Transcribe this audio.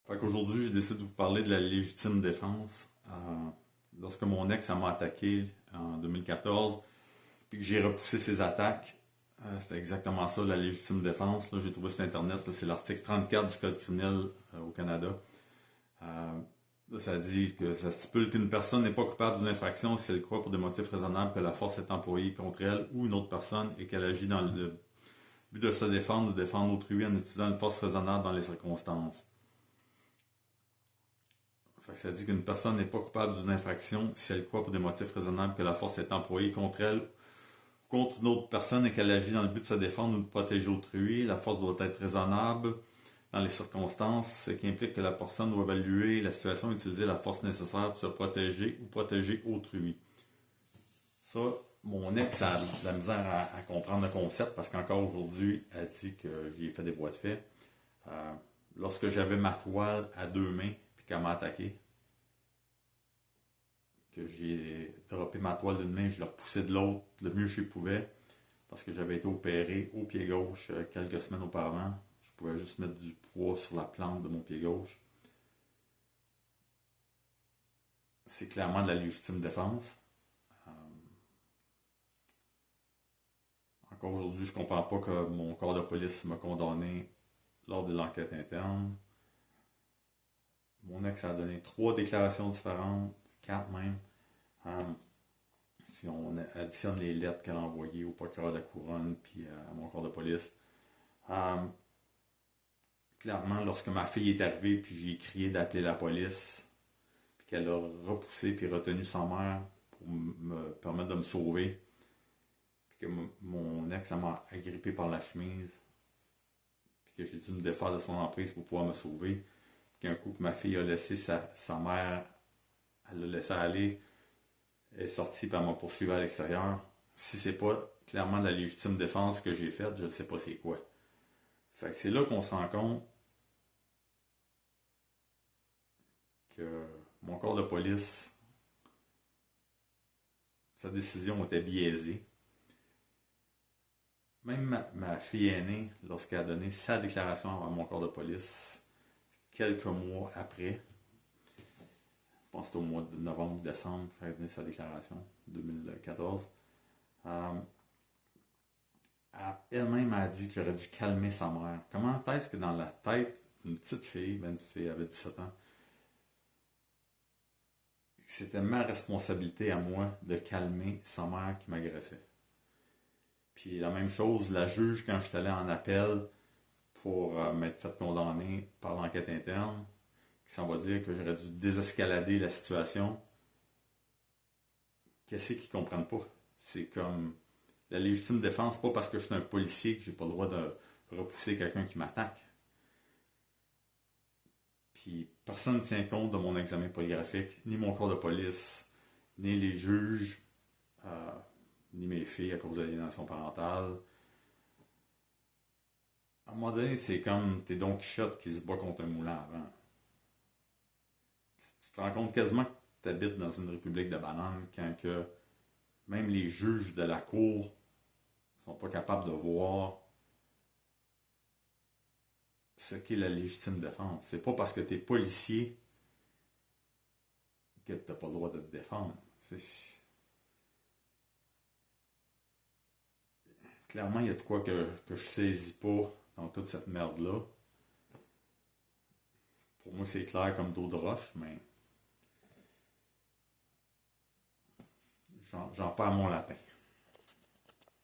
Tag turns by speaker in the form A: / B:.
A: Fait qu'aujourd'hui, j'ai décidé de vous parler de la légitime défense. Lorsque mon ex m'a attaqué en 2014, puis que j'ai repoussé ses attaques, c'était exactement ça, la légitime défense. Là, j'ai trouvé sur Internet, là, c'est l'article 34 du Code criminel au Canada. Euh, Là, ça dit que ça stipule qu'une personne n'est pas coupable d'une infraction si elle croit pour des motifs raisonnables que la force est employée contre elle ou une autre personne et qu'elle agit dans le but de se défendre ou de défendre autrui en utilisant une force raisonnable dans les circonstances. Fait que ça dit qu'une personne n'est pas coupable d'une infraction si elle croit pour des motifs raisonnables que la force est employée contre elle ou contre une autre personne et qu'elle agit dans le but de se défendre ou de protéger autrui. La force doit être raisonnable dans les circonstances, ce qui implique que la personne doit évaluer la situation et utiliser la force nécessaire pour se protéger ou protéger autrui. Ça, mon ex a de la misère à comprendre le concept parce qu'encore aujourd'hui, elle dit que j'y ai fait des voies de fait. Euh, Lorsque j'avais ma toile à deux mains puis qu'elle m'a attaqué, que j'ai droppé ma toile d'une main, je l'ai repoussé de l'autre le mieux que je pouvais parce que j'avais été opéré au pied gauche quelques semaines auparavant. Je pouvais juste mettre du poids sur la plante de mon pied gauche. C'est clairement de la légitime défense. Euh, Encore aujourd'hui, je ne comprends pas que mon corps de police m'a condamné lors de l'enquête interne. Mon ex a donné trois déclarations différentes, quatre même. Euh, Si on additionne les lettres qu'elle a envoyées au procureur de la couronne puis à mon corps de police. Euh, Clairement, lorsque ma fille est arrivée puis j'ai crié d'appeler la police, puis qu'elle a repoussé puis retenu sa mère pour me permettre de me sauver, puis que mon ex m'a agrippé par la chemise, puis que j'ai dû me défaire de son emprise pour pouvoir me sauver, puis qu'un coup que ma fille a laissé sa mère, elle l'a laissé aller, elle est sortie et elle m'a poursuivi à l'extérieur. Si c'est pas clairement la légitime défense que j'ai faite, je ne sais pas c'est quoi. Fait que c'est là qu'on se rend compte que mon corps de police, sa décision était biaisée. Même ma fille aînée, lorsqu'elle a donné sa déclaration à mon corps de police, quelques mois après, je pense que c'était au mois de novembre ou décembre, elle a donné sa déclaration, 2014, euh, elle-même a dit que j'aurais dû calmer sa mère. Comment est-ce que dans la tête d'une petite fille, même si elle avait 17 ans, c'était ma responsabilité à moi de calmer sa mère qui m'agressait. Puis la même chose, la juge, quand je suis allé en appel pour m'être fait condamner par l'enquête interne, qui s'en va dire que j'aurais dû désescalader la situation, qu'est-ce qu'ils comprennent pas? C'est comme la légitime défense, pas parce que je suis un policier que j'ai pas le droit de repousser quelqu'un qui m'attaque. Puis personne ne tient compte de mon examen polygraphique, ni mon corps de police, ni les juges, euh, ni mes filles à cause de l'aliénation parentale. À un moment donné, c'est comme t'es Don Quichotte qui se bat contre un moulin à vent. Tu te rends compte quasiment que tu habites dans une république de bananes quand que même les juges de la cour sont pas capables de voir ce qu'est la légitime défense. C'est pas parce que tu es policier que tu n'as pas le droit de te défendre. Clairement, il y a de quoi que je saisis pas dans toute cette merde-là. Pour moi, c'est clair comme d'eau de roche, mais j'en perds mon lapin.